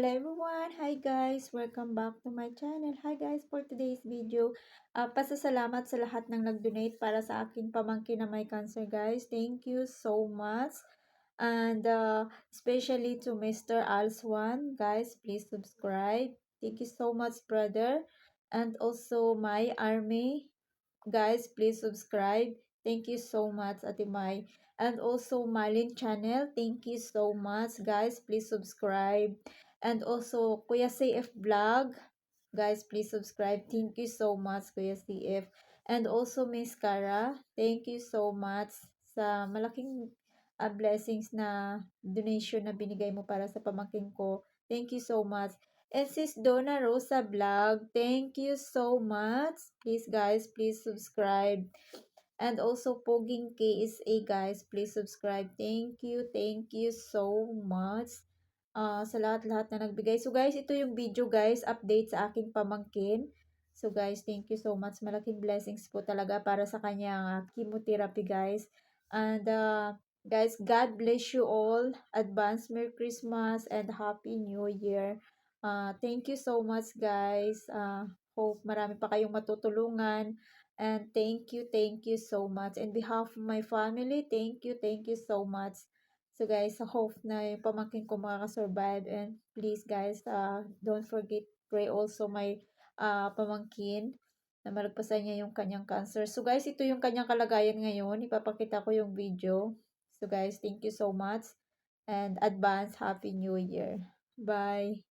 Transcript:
Hello everyone! Hi guys! Welcome back to my channel. Hi guys! For today's video, pasasalamat sa lahat ng nag-donate para sa aking pamangkin na may cancer guys. Thank you so much. And especially to Mr. Alswan. Guys, please subscribe. Thank you so much brother. And also my army. Guys, please subscribe. Thank you so much, Ate Mai. And also, Marlin Channel. Thank you so much, guys. Please subscribe. And also, Kuya CF Vlog. Guys, please subscribe. Thank you so much, Kuya CF. And also, Miss Cara. Thank you so much sa malaking blessings na donation na binigay mo para sa pamangkin ko. Thank you so much. And sis Donna Rosa Vlog, thank you so much. Please guys, please subscribe. And also Poging KSA guys, please subscribe. Thank you so much. Sa lahat-lahat na nagbigay. So guys, ito yung video guys, update sa aking pamangkin. So guys, thank you so much. Malaking blessings po talaga para sa kanyang chemotherapy guys. And guys, God bless you all. Advance Merry Christmas and Happy New Year. Thank you so much guys. Hope marami pa kayong matutulungan. And thank you so much. In behalf of my family, thank you so much. So guys, I hope na yung pamangkin ko makakasurvive. And please guys, don't forget, pray also my pamangkin na malagpasan niya yung kanyang cancer. So guys, ito yung kanyang kalagayan ngayon. Ipapakita ko yung video. So guys, thank you so much. And advance Happy New Year. Bye!